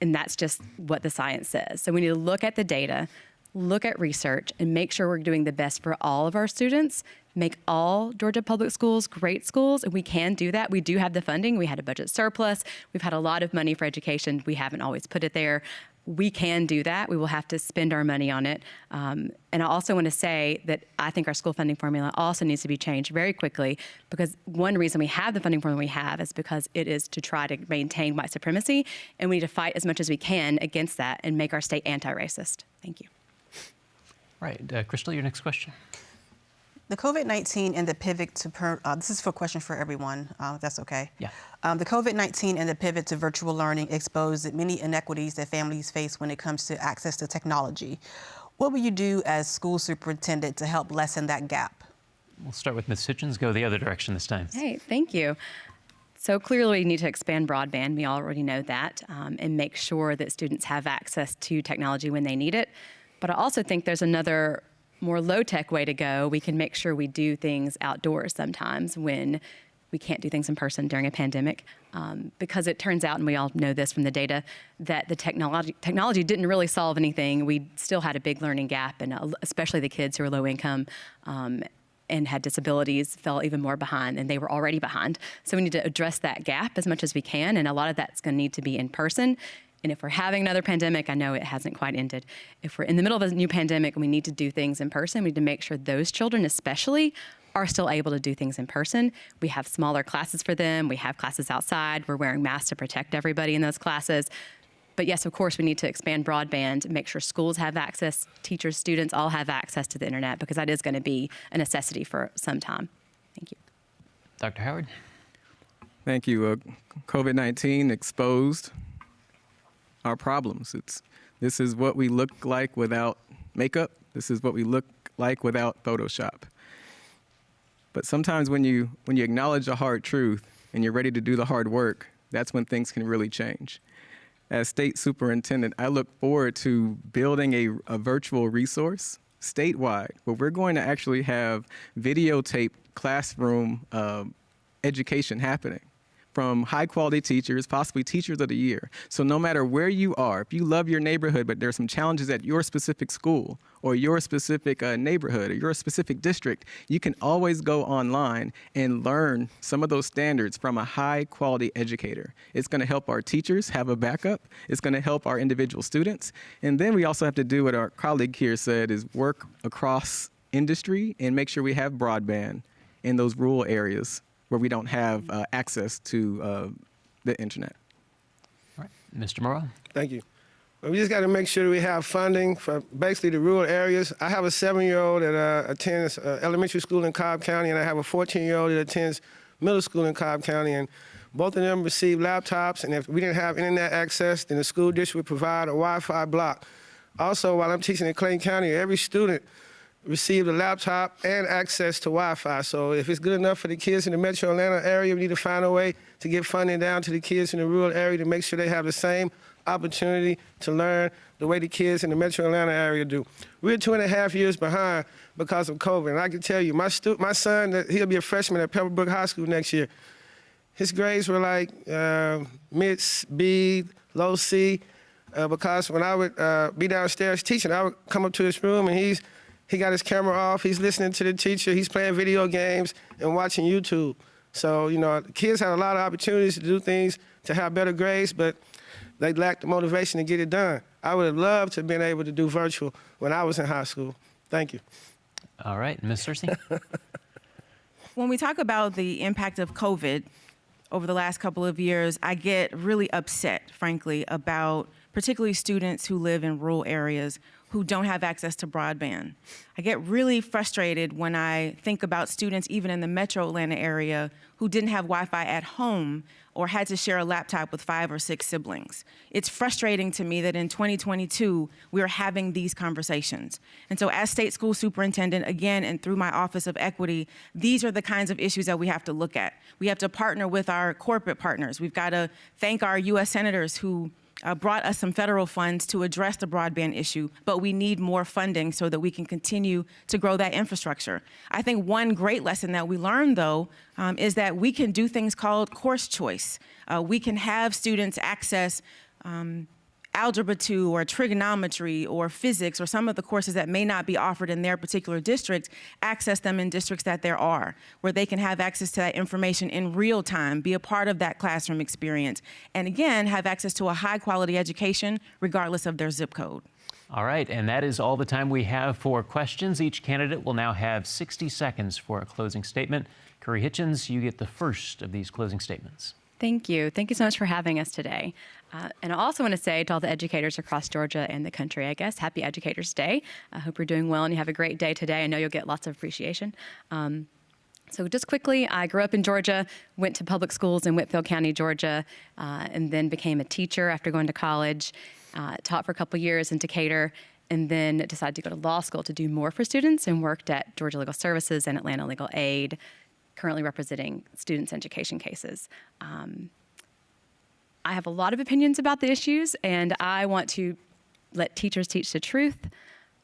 And that's just what the science says. So we need to look at the data, look at research, and make sure we're doing the best for all of our students, make all Georgia public schools great schools, and we can do that. We do have the funding. We had a budget surplus. We've had a lot of money for education. We haven't always put it there. We can do that. We will have to spend our money on it. And I also want to say that I think our school funding formula also needs to be changed very quickly, because one reason we have the funding formula we have is because it is to try to maintain white supremacy, and we need to fight as much as we can against that and make our state anti-racist. Thank you. Right. Crystal, your next question. The COVID-19 and the pivot to, this is a question for everyone, if that's okay. Yeah. The COVID-19 and the pivot to virtual learning exposed many inequities that families face when it comes to access to technology. What will you do as school superintendent to help lessen that gap? We'll start with Ms. Hitchens, go the other direction this time. Hey, thank you. So clearly we need to expand broadband. We already know that, and make sure that students have access to technology when they need it. But I also think there's another more low-tech way to go. We can make sure we do things outdoors sometimes when we can't do things in person during a pandemic, because it turns out, and we all know this from the data, that the technology didn't really solve anything. We still had a big learning gap, and especially the kids who are low income and had disabilities fell even more behind, and they were already behind. So we need to address that gap as much as we can, and a lot of that's going to need to be in person. And if we're having another pandemic, I know it hasn't quite ended. If we're in the middle of a new pandemic and we need to do things in person, we need to make sure those children especially are still able to do things in person. We have smaller classes for them. We have classes outside. We're wearing masks to protect everybody in those classes. But yes, of course, we need to expand broadband, make sure schools have access, teachers, students all have access to the internet, because that is going to be a necessity for some time. Thank you. Dr. Howard? Thank you. COVID-19 exposed our problems. This is what we look like without makeup. This is what we look like without Photoshop. But sometimes when you acknowledge the hard truth and you're ready to do the hard work, that's when things can really change. As state superintendent, I look forward to building a virtual resource statewide where we're going to actually have videotaped classroom education happening from high-quality teachers, possibly teachers of the year. So no matter where you are, if you love your neighborhood, but there's some challenges at your specific school or your specific neighborhood or your specific district, you can always go online and learn some of those standards from a high-quality educator. It's going to help our teachers have a backup. It's going to help our individual students. And then we also have to do what our colleague here said, is work across industry and make sure we have broadband in those rural areas where we don't have access to the internet. All right. Mr. Morrow? Thank you. Well, we just got to make sure we have funding for basically the rural areas. I have a 7-year-old that attends elementary school in Cobb County, and I have a 14-year-old that attends middle school in Cobb County, and both of them receive laptops, and if we didn't have internet access, then the school district would provide a Wi-Fi block. Also, while I'm teaching in Clayton County, every student received a laptop and access to Wi-Fi. So if it's good enough for the kids in the metro Atlanta area, we need to find a way to get funding down to the kids in the rural area to make sure they have the same opportunity to learn the way the kids in the metro Atlanta area do. We're 2.5 years behind because of COVID. And I can tell you, my son, he'll be a freshman at Pebblebrook High School next year. His grades were like mid B, low C, because when I would be downstairs teaching, I would come up to his room and he's he got his camera off, he's listening to the teacher, he's playing video games and watching YouTube. So, you know, kids had a lot of opportunities to do things, to have better grades, but they lacked the motivation to get it done. I would have loved to have been able to do virtual when I was in high school. Thank you. All right, Ms. Searcy. When we talk about the impact of COVID over the last couple of years, I get really upset, frankly, about particularly students who live in rural areas who don't have access to broadband. I get really frustrated when I think about students even in the metro Atlanta area who didn't have Wi-Fi at home or had to share a laptop with 5 or 6 siblings. It's frustrating to me that in 2022, we're having these conversations. And so as state school superintendent, again, and through my Office of Equity, these are the kinds of issues that we have to look at. We have to partner with our corporate partners. We've got to thank our US senators who brought us some federal funds to address the broadband issue, but we need more funding so that we can continue to grow that infrastructure. I think one great lesson that we learned, though, is that we can do things called course choice. We can have students access Algebra 2 or trigonometry or physics or some of the courses that may not be offered in their particular district, access them in districts that there are, where they can have access to that information in real time, be a part of that classroom experience, and again, have access to a high quality education regardless of their zip code. All right, and that is all the time we have for questions. Each candidate will now have 60 seconds for a closing statement. Currey Hitchens, you get the first of these closing statements. Thank you. Thank you so much for having us today. And I also want to say to all the educators across Georgia and the country, I guess, Happy Educators Day. I hope you're doing well and you have a great day today. I know you'll get lots of appreciation. So just quickly, I grew up in Georgia, went to public schools in Whitfield County, Georgia, and then became a teacher after going to college, taught for a couple years in Decatur, and then decided to go to law school to do more for students and worked at Georgia Legal Services and Atlanta Legal Aid, currently representing students' education cases. I have a lot of opinions about the issues, and I want to let teachers teach the truth,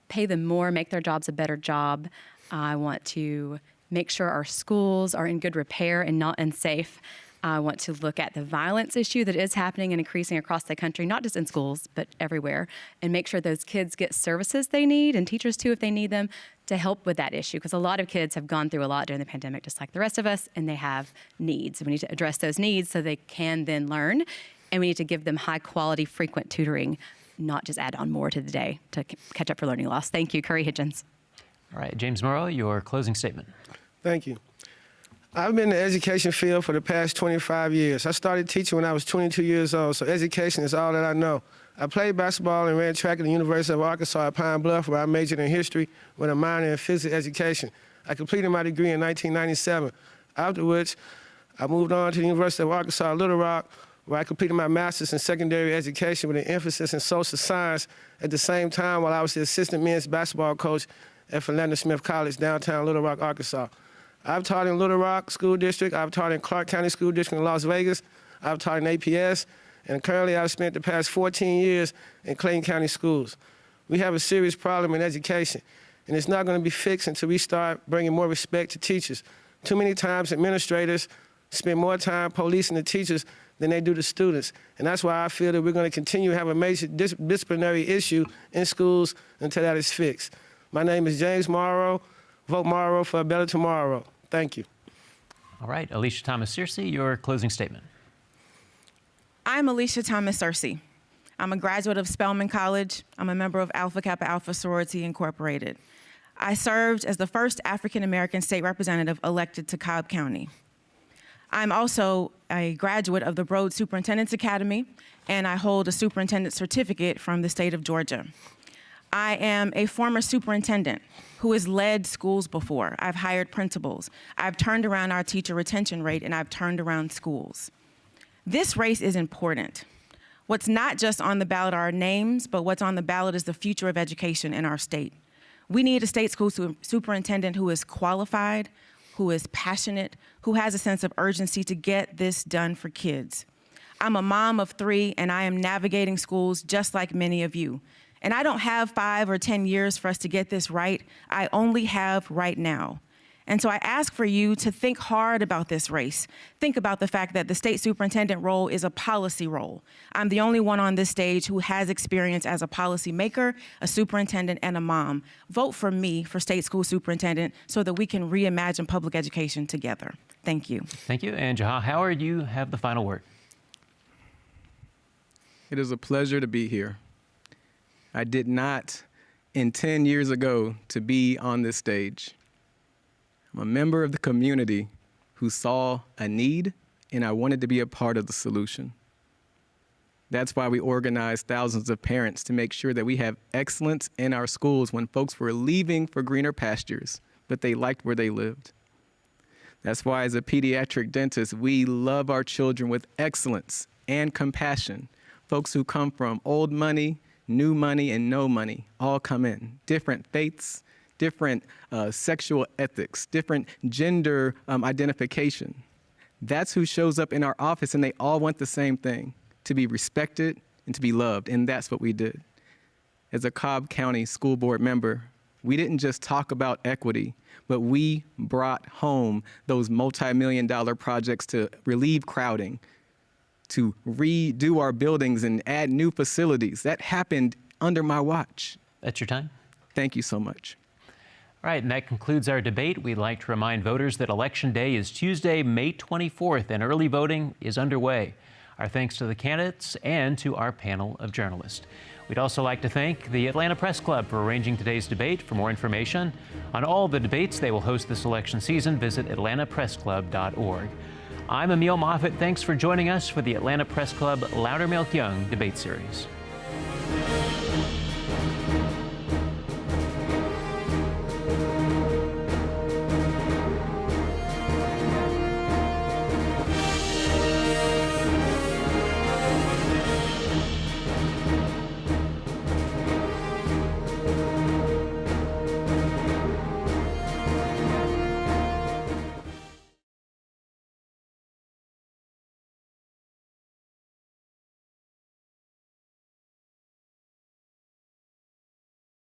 pay them more, make their jobs a better job. I want to make sure our schools are in good repair and not unsafe. I want to look at the violence issue that is happening and increasing across the country, not just in schools, but everywhere, and make sure those kids get services they need, and teachers too if they need them, to help with that issue, because a lot of kids have gone through a lot during the pandemic, just like the rest of us, and they have needs. We need to address those needs so they can then learn, and we need to give them high quality, frequent tutoring, not just add on more to the day to catch up for learning loss. Thank you, Currey Hitchens. All right, James Morrow, your closing statement. Thank you. I've been in the education field for the past 25 years. I started teaching when I was 22 years old, so education is all that I know. I played basketball and ran track at the University of Arkansas at Pine Bluff, where I majored in history with a minor in physics education. I completed my degree in 1997, after which I moved on to the University of Arkansas Little Rock, where I completed my master's in secondary education with an emphasis in social science at the same time while I was the assistant men's basketball coach at Philander Smith College, downtown Little Rock, Arkansas. I've taught in Little Rock School District, I've taught in Clark County School District in Las Vegas, I've taught in APS, and currently I've spent the past 14 years in Clayton County schools. We have a serious problem in education, and it's not going to be fixed until we start bringing more respect to teachers. Too many times administrators spend more time policing the teachers than they do the students, and that's why I feel that we're going to continue to have a major disciplinary issue in schools until that is fixed. My name is James Morrow. Vote Morrow for a better tomorrow. Thank you. All right, Alisha Thomas Searcy, your closing statement. I'm Alisha Thomas Searcy. I'm a graduate of Spelman College. I'm a member of Alpha Kappa Alpha Sorority Incorporated. I served as the first African-American state representative elected to Cobb County. I'm also a graduate of the Broad Superintendent's Academy, and I hold a superintendent certificate from the state of Georgia. I am a former superintendent who has led schools before. I've hired principals. I've turned around our teacher retention rate, and I've turned around schools. This race is important. What's not just on the ballot are our names, but what's on the ballot is the future of education in our state. We need a state school superintendent who is qualified, who is passionate, who has a sense of urgency to get this done for kids. I'm a mom of 3, and I am navigating schools just like many of you. And I don't have 5 or 10 years for us to get this right. I only have right now. And so I ask for you to think hard about this race. Think about the fact that the state superintendent role is a policy role. I'm the only one on this stage who has experience as a policymaker, a superintendent, and a mom. Vote for me for state school superintendent so that we can reimagine public education together. Thank you. Thank you. And Jaha Howard, you have the final word. It is a pleasure to be here. I did not intend years ago to be on this stage. I'm a member of the community who saw a need, and I wanted to be a part of the solution. That's why we organized thousands of parents to make sure that we have excellence in our schools when folks were leaving for greener pastures, but they liked where they lived. That's why as a pediatric dentist, we love our children with excellence and compassion. Folks who come from old money, new money, and no money all come in. Different faiths, different sexual ethics, different gender identification. That's who shows up in our office, and they all want the same thing, to be respected and to be loved, and that's what we did. As a Cobb County School Board member, we didn't just talk about equity, but we brought home those multi-million-dollar projects to relieve crowding, to redo our buildings and add new facilities. That happened under my watch. That's your time. Thank you so much. All right, and that concludes our debate. We'd like to remind voters that Election Day is Tuesday, May 24th, and early voting is underway. Our thanks to the candidates and to our panel of journalists. We'd also like to thank the Atlanta Press Club for arranging today's debate. For more information on all the debates they will host this election season, visit atlantapressclub.org. I'm Emil Moffitt. Thanks for joining us for the Atlanta Press Club Loudermilk Young Debate Series.